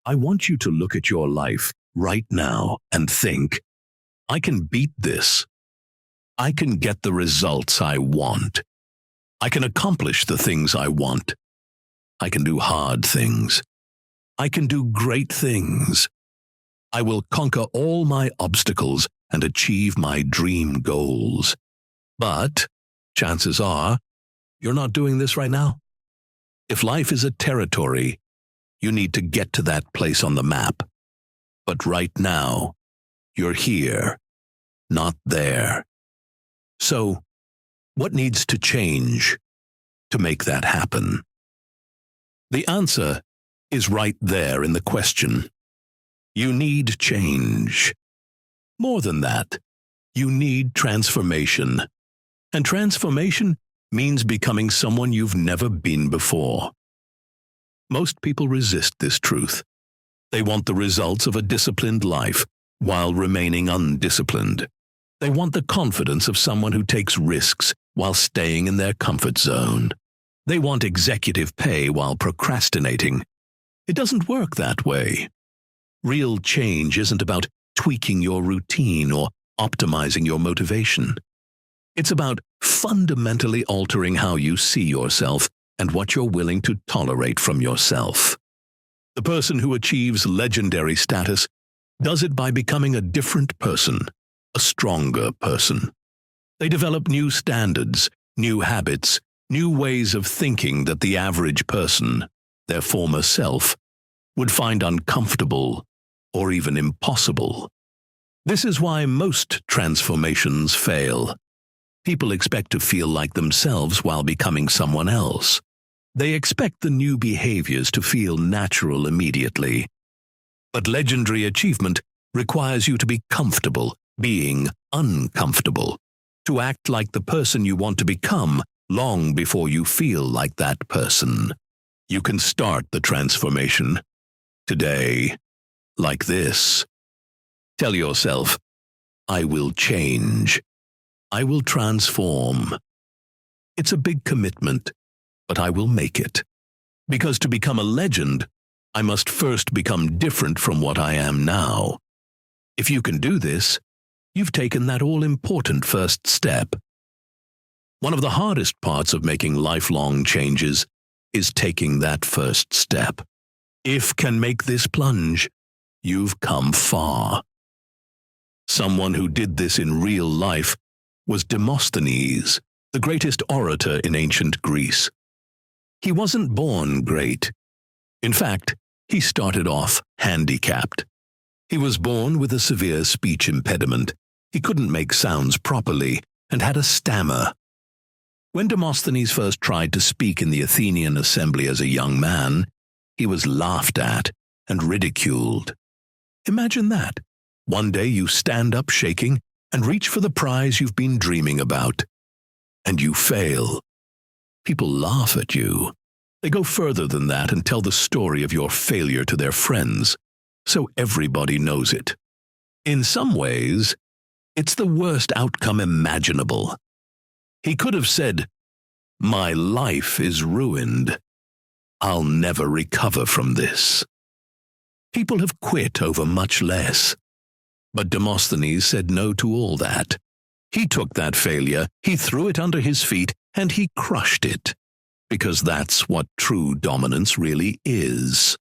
I want you to look at your life right now and think, I can beat this. I can get the results I want. I can accomplish the things I want. I can do hard things. I can do great things. I will conquer all my obstacles and achieve my dream goals. But chances are, you're not doing this right now. If life is a territory, you need to get to that place on the map. But right now, you're here, not there. So, what needs to change to make that happen? The answer is right there in the question. You need change. More than that, you need transformation. And transformation means becoming someone you've never been before. Most people resist this truth. They want the results of a disciplined life while remaining undisciplined. They want the confidence of someone who takes risks while staying in their comfort zone. They want executive pay while procrastinating. It doesn't work that way. Real change isn't about tweaking your routine or optimizing your motivation. It's about fundamentally altering how you see yourself and what you're willing to tolerate from yourself. The person who achieves legendary status does it by becoming a different person, a stronger person. They develop new standards, new habits, new ways of thinking that the average person, their former self, would find uncomfortable or even impossible. This is why most transformations fail. People expect to feel like themselves while becoming someone else. They expect the new behaviors to feel natural immediately. But legendary achievement requires you to be comfortable being uncomfortable, to act like the person you want to become long before you feel like that person. You can start the transformation today, like this. Tell yourself, I will change. I will transform. It's a big commitment, but I will make it. Because to become a legend, I must first become different from what I am now. If you can do this, you've taken that all-important first step. One of the hardest parts of making lifelong changes is taking that first step. If can make this plunge, you've come far. Someone who did this in real life was Demosthenes, the greatest orator in ancient Greece. He wasn't born great. In fact, he started off handicapped. He was born with a severe speech impediment. He couldn't make sounds properly and had a stammer. When Demosthenes first tried to speak in the Athenian assembly as a young man, he was laughed at and ridiculed. Imagine that. One day you stand up shaking and reach for the prize you've been dreaming about. And you fail. People laugh at you. They go further than that and tell the story of your failure to their friends, so everybody knows it. In some ways, it's the worst outcome imaginable. He could have said, "My life is ruined. I'll never recover from this." People have quit over much less. But Demosthenes said no to all that. He took that failure, he threw it under his feet, and he crushed it. Because that's what true dominance really is.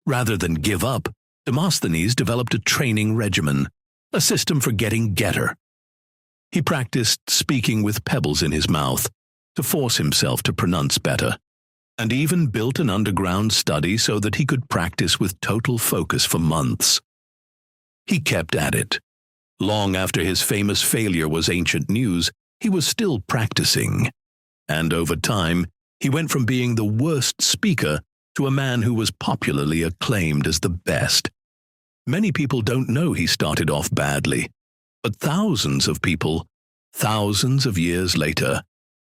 Rather than give up, Demosthenes developed a training regimen, a system for getting getter. He practiced speaking with pebbles in his mouth to force himself to pronounce better, and even built an underground study so that he could practice with total focus for months. He kept at it. Long after his famous failure was ancient news, he was still practicing. And over time, he went from being the worst speaker to a man who was popularly acclaimed as the best. Many people don't know he started off badly, but thousands of people, thousands of years later,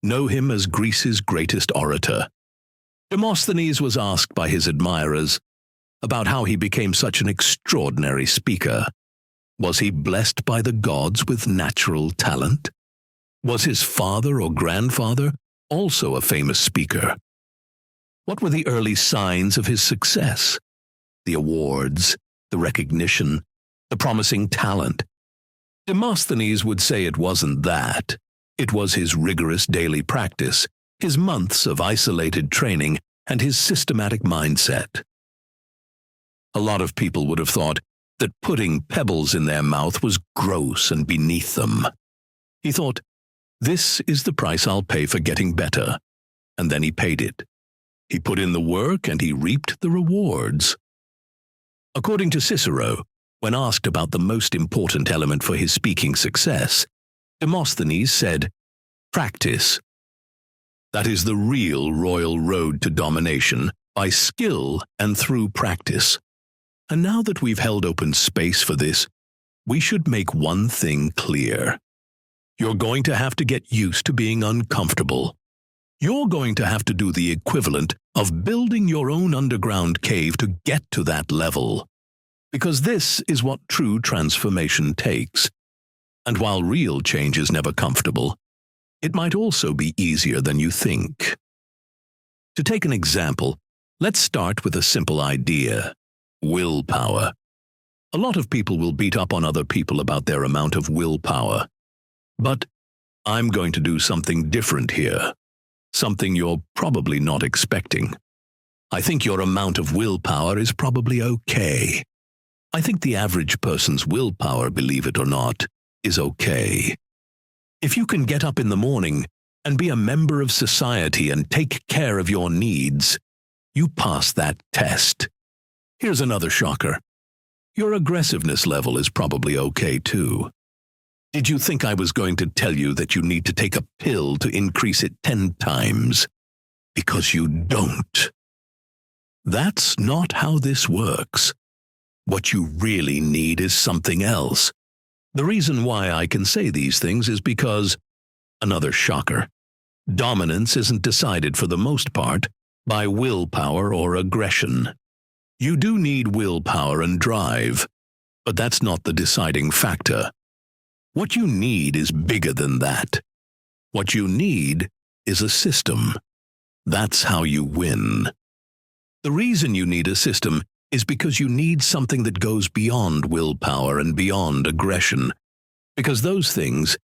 know him as Greece's greatest orator. Demosthenes was asked by his admirers about how he became such an extraordinary speaker. Was he blessed by the gods with natural talent? Was his father or grandfather also a famous speaker? What were the early signs of his success? the awards, the recognition, the promising talent. Demosthenes would say it wasn't that. It was his rigorous daily practice, his months of isolated training, and his systematic mindset. A lot of people would have thought that putting pebbles in their mouth was gross and beneath them. He thought, this is the price I'll pay for getting better. And then he paid it. He put in the work and he reaped the rewards. According to Cicero, when asked about the most important element for his speaking success, Demosthenes said, practice. That is the real royal road to domination, by skill and through practice. And now that we've held open space for this, we should make one thing clear. You're going to have to get used to being uncomfortable. You're going to have to do the equivalent of building your own underground cave to get to that level. Because this is what true transformation takes. And while real change is never comfortable, it might also be easier than you think. To take an example, let's start with a simple idea: willpower. A lot of people will beat up on other people about their amount of willpower. But I'm going to do something different here. Something you're probably not expecting. I think your amount of willpower is probably okay. I think the average person's willpower, believe it or not, is okay. If you can get up in the morning and be a member of society and take care of your needs, you pass that test. Here's another shocker. Your aggressiveness level is probably okay too. Did you think I was going to tell you that you need to take a pill to increase it 10 times? Because you don't. That's not how this works. What you really need is something else. The reason why I can say these things is because, another shocker, dominance isn't decided for the most part by willpower or aggression. You do need willpower and drive, but that's not the deciding factor. What you need is bigger than that. What you need is a system. That's how you win. The reason you need a system is because you need something that goes beyond willpower and beyond aggression. Because those things,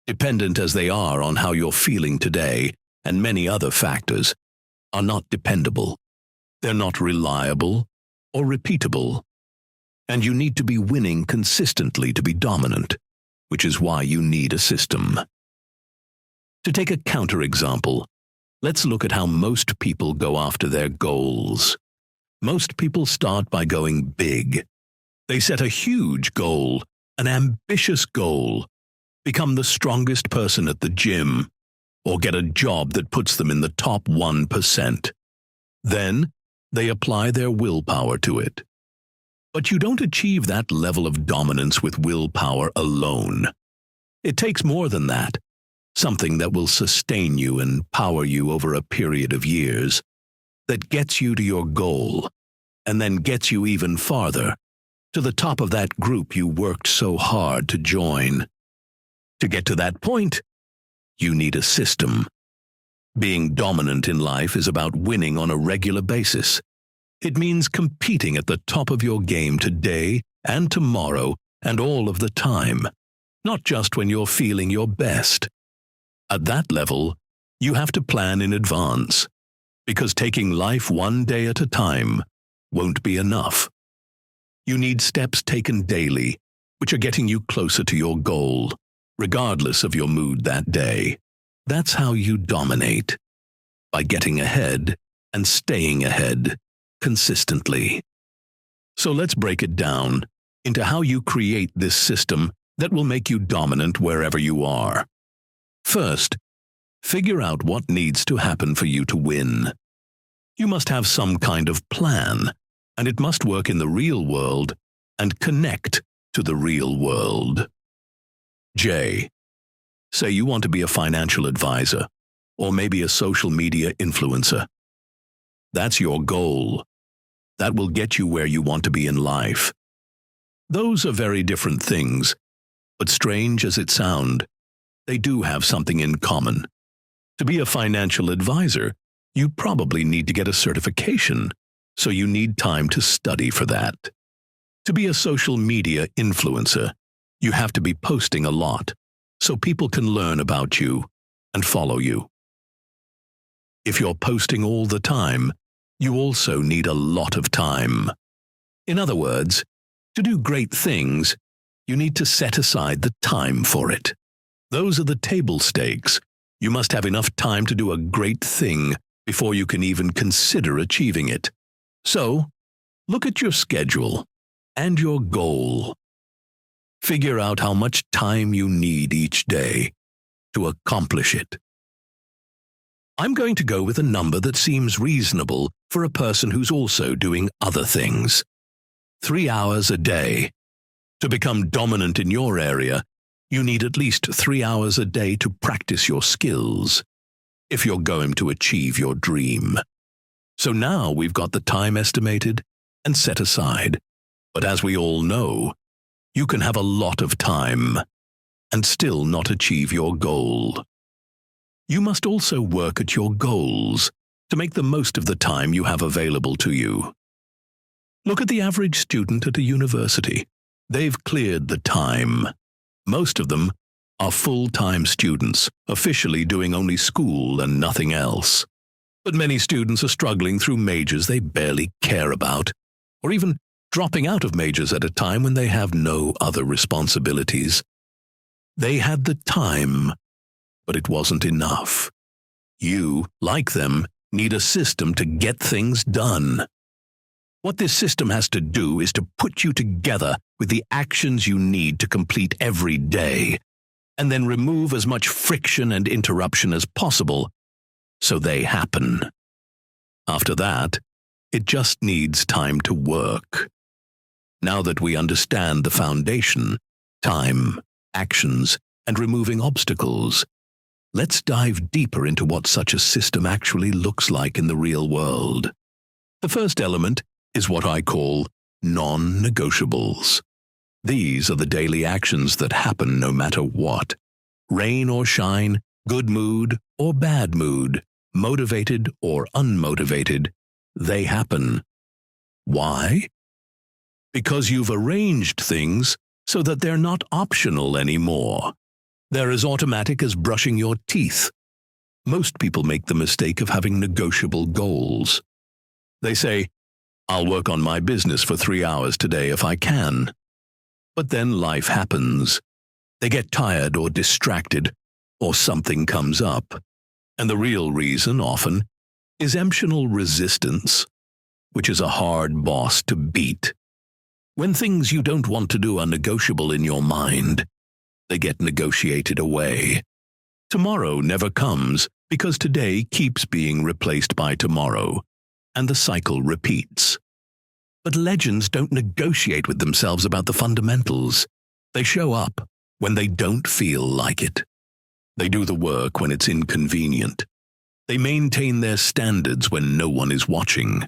dependent as they are on how you're feeling today and many other factors, are not dependable. They're not reliable or repeatable. And you need to be winning consistently to be dominant, which is why you need a system. To take a counterexample, let's look at how most people go after their goals. Most people start by going big. They set a huge goal, an ambitious goal, become the strongest person at the gym, or get a job that puts them in the top 1%. Then, they apply their willpower to it. But you don't achieve that level of dominance with willpower alone. It takes more than that, something that will sustain you and power you over a period of years, that gets you to your goal, and then gets you even farther, to the top of that group you worked so hard to join. To get to that point, you need a system. Being dominant in life is about winning on a regular basis. It means competing at the top of your game today and tomorrow and all of the time, not just when you're feeling your best. At that level, you have to plan in advance, because taking life one day at a time won't be enough. You need steps taken daily, which are getting you closer to your goal, regardless of your mood that day. That's how you dominate, by getting ahead and staying ahead consistently. So let's break it down into how you create this system that will make you dominant wherever you are. First, figure out what needs to happen for you to win. You must have some kind of plan, and it must work in the real world and connect to the real world. J. Say you want to be a financial advisor, or maybe a social media influencer. That's your goal. That will get you where you want to be in life. Those are very different things, but strange as it sounds, they do have something in common. To be a financial advisor, you probably need to get a certification, so you need time to study for that. To be a social media influencer, you have to be posting a lot, so people can learn about you and follow you. If you're posting all the time, you also need a lot of time. In other words, to do great things, you need to set aside the time for it. Those are the table stakes. You must have enough time to do a great thing before you can even consider achieving it. So, look at your schedule and your goal. Figure out how much time you need each day to accomplish it. I'm going to go with a number that seems reasonable for a person who's also doing other things. 3 hours a day. To become dominant in your area, you need at least 3 hours a day to practice your skills, if you're going to achieve your dream. So now we've got the time estimated and set aside. But as we all know, you can have a lot of time and still not achieve your goal. You must also work at your goals to make the most of the time you have available to you. Look at the average student at a university. They've cleared the time. Most of them are full-time students, officially doing only school and nothing else. But many students are struggling through majors they barely care about, or even dropping out of majors at a time when they have no other responsibilities. They had the time, but it wasn't enough. You, like them, need a system to get things done. What this system has to do is to put you together with the actions you need to complete every day, and then remove as much friction and interruption as possible so they happen. After that, it just needs time to work. Now that we understand the foundation, time, actions, and removing obstacles, let's dive deeper into what such a system actually looks like in the real world. The first element is what I call non-negotiables. These are the daily actions that happen no matter what. Rain or shine, good mood or bad mood, motivated or unmotivated, they happen. Why? Because you've arranged things so that they're not optional anymore. They're as automatic as brushing your teeth. Most people make the mistake of having negotiable goals. They say, I'll work on my business for 3 hours today if I can. But then life happens. They get tired or distracted, or something comes up. And the real reason, often, is emotional resistance, which is a hard boss to beat. When things you don't want to do are negotiable in your mind, they get negotiated away. Tomorrow never comes because today keeps being replaced by tomorrow, and the cycle repeats. But legends don't negotiate with themselves about the fundamentals. They show up when they don't feel like it. They do the work when it's inconvenient. They maintain their standards when no one is watching.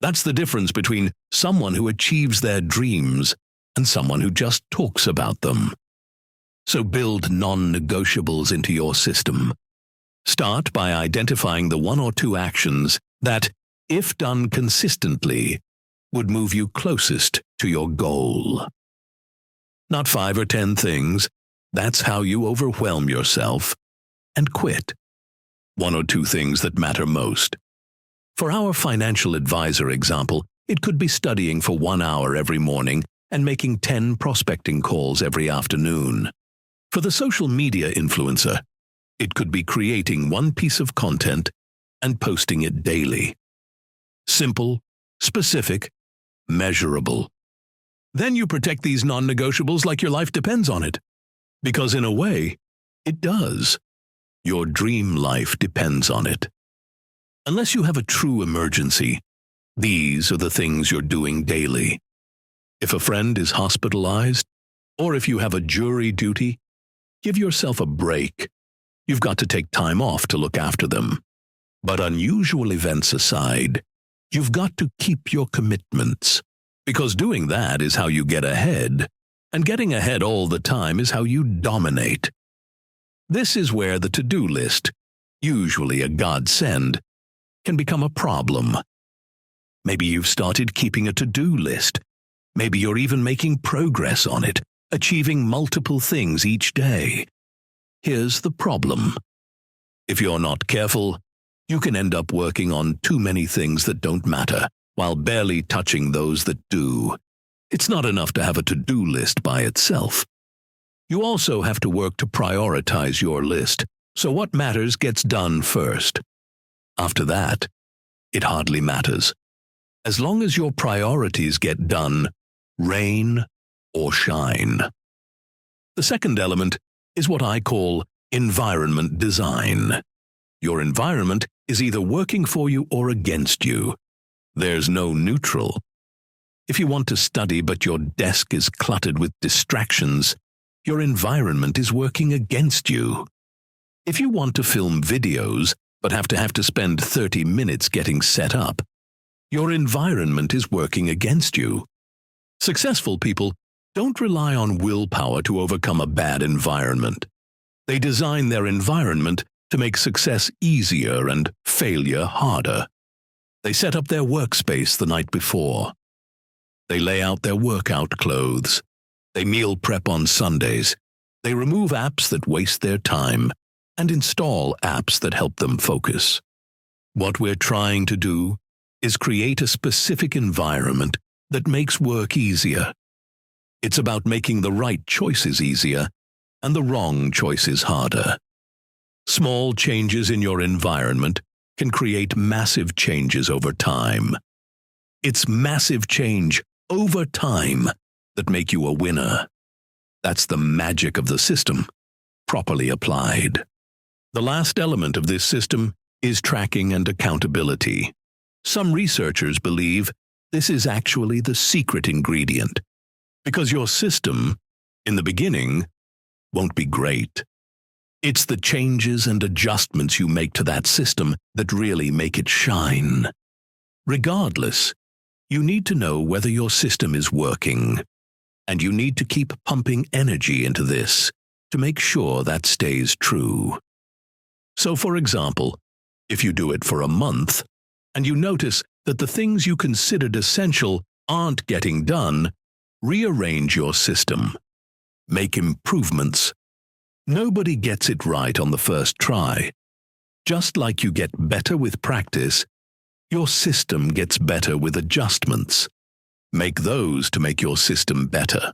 That's the difference between someone who achieves their dreams and someone who just talks about them. So build non-negotiables into your system. Start by identifying the 1 or 2 actions that, if done consistently, would move you closest to your goal. Not 5 or 10 things. That's how you overwhelm yourself and quit. 1 or 2 things that matter most. For our financial advisor example, it could be studying for 1 hour every morning and making 10 prospecting calls every afternoon. For the social media influencer, it could be creating 1 piece of content and posting it daily. Simple, specific, measurable. Then you protect these non-negotiables like your life depends on it. Because in a way, it does. Your dream life depends on it. Unless you have a true emergency, these are the things you're doing daily. If a friend is hospitalized, or if you have a jury duty, give yourself a break. You've got to take time off to look after them. But unusual events aside, you've got to keep your commitments, because doing that is how you get ahead, and getting ahead all the time is how you dominate. This is where the to-do list, usually a godsend, can become a problem. Maybe you've started keeping a to-do list. Maybe you're even making progress on it, achieving multiple things each day. Here's the problem. If you're not careful, you can end up working on too many things that don't matter, while barely touching those that do. It's not enough to have a to-do list by itself. You also have to work to prioritize your list, so what matters gets done first. After that, it hardly matters. As long as your priorities get done, rain or shine. The second element is what I call environment design. Your environment is either working for you or against you. There's no neutral. If you want to study but your desk is cluttered with distractions, your environment is working against you. If you want to film videos but have to spend 30 minutes getting set up, your environment is working against you. Successful people don't rely on willpower to overcome a bad environment. They design their environment to make success easier and failure harder. They set up their workspace the night before. They lay out their workout clothes. They meal prep on Sundays. They remove apps that waste their time and install apps that help them focus. What we're trying to do is create a specific environment that makes work easier. It's about making the right choices easier and the wrong choices harder. Small changes in your environment can create massive changes over time. It's massive change over time that make you a winner. That's the magic of the system, properly applied. The last element of this system is tracking and accountability. Some researchers believe this is actually the secret ingredient, because your system, in the beginning, won't be great. It's the changes and adjustments you make to that system that really make it shine. Regardless, you need to know whether your system is working, and you need to keep pumping energy into this to make sure that stays true. So, for example, if you do it for a month, and you notice that the things you considered essential aren't getting done, rearrange your system. Make improvements. Nobody gets it right on the first try. Just like you get better with practice, your system gets better with adjustments. Make those to make your system better.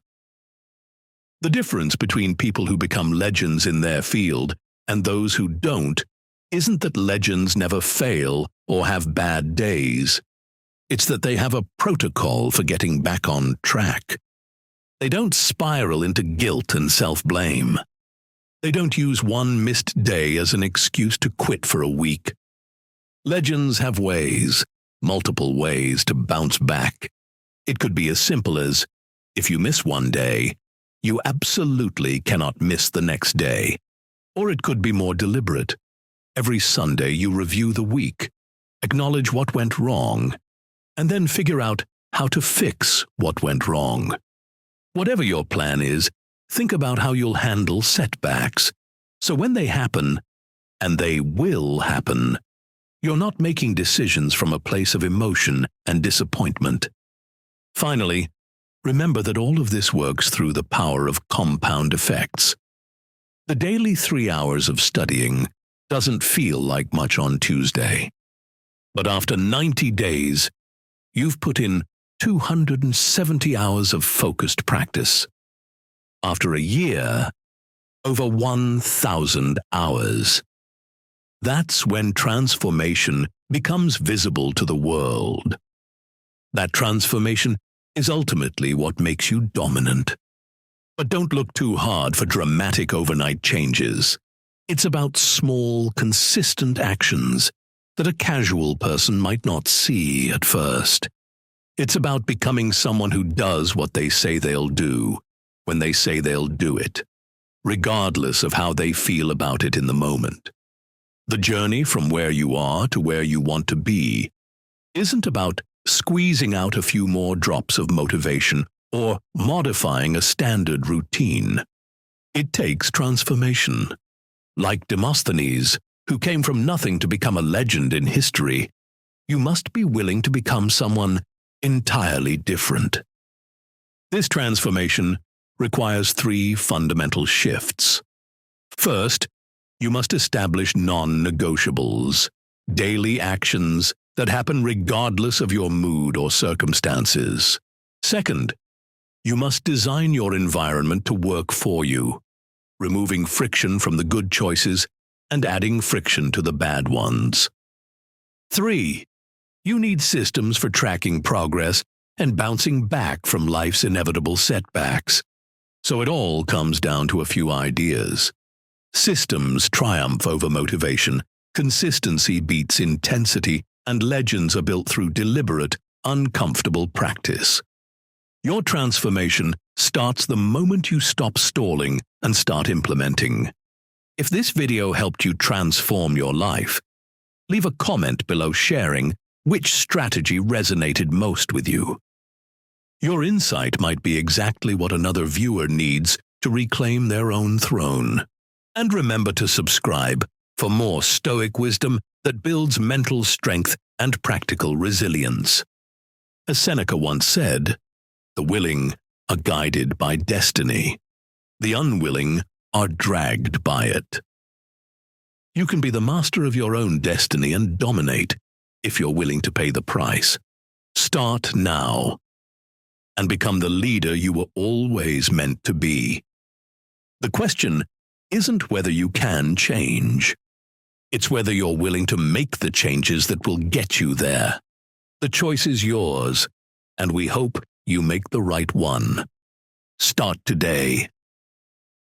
The difference between people who become legends in their field and those who don't isn't that legends never fail or have bad days. It's that they have a protocol for getting back on track. They don't spiral into guilt and self-blame. They don't use one missed day as an excuse to quit for a week. Legends have ways, multiple ways to bounce back. It could be as simple as, if you miss one day, you absolutely cannot miss the next day. Or it could be more deliberate. Every Sunday you review the week, acknowledge what went wrong, and then figure out how to fix what went wrong. Whatever your plan is, think about how you'll handle setbacks. So when they happen, and they will happen, you're not making decisions from a place of emotion and disappointment. Finally, remember that all of this works through the power of compound effects. The daily 3 hours of studying doesn't feel like much on Tuesday. But after 90 days, you've put in 270 hours of focused practice. After a year, over 1,000 hours. That's when transformation becomes visible to the world. That transformation is ultimately what makes you dominant. But don't look too hard for dramatic overnight changes. It's about small, consistent actions that a casual person might not see at first. It's about becoming someone who does what they say they'll do, when they say they'll do it, regardless of how they feel about it in the moment. The journey from where you are to where you want to be isn't about squeezing out a few more drops of motivation or modifying a standard routine. It takes transformation. Like Demosthenes, who came from nothing to become a legend in history, you must be willing to become someone entirely different. This transformation requires 3 fundamental shifts. First, you must establish non-negotiables, daily actions that happen regardless of your mood or circumstances. Second, you must design your environment to work for you, removing friction from the good choices and adding friction to the bad ones. 3, you need systems for tracking progress and bouncing back from life's inevitable setbacks. So it all comes down to a few ideas. Systems triumph over motivation, consistency beats intensity, and legends are built through deliberate, uncomfortable practice. Your transformation starts the moment you stop stalling and start implementing. If this video helped you transform your life, leave a comment below sharing which strategy resonated most with you. Your insight might be exactly what another viewer needs to reclaim their own throne. And remember to subscribe for more Stoic wisdom that builds mental strength and practical resilience. As Seneca once said, "The willing are guided by destiny. The unwilling are dragged by it." You can be the master of your own destiny and dominate if you're willing to pay the price. Start now and become the leader you were always meant to be. The question isn't whether you can change. It's whether you're willing to make the changes that will get you there. The choice is yours, and we hope you make the right one. Start today.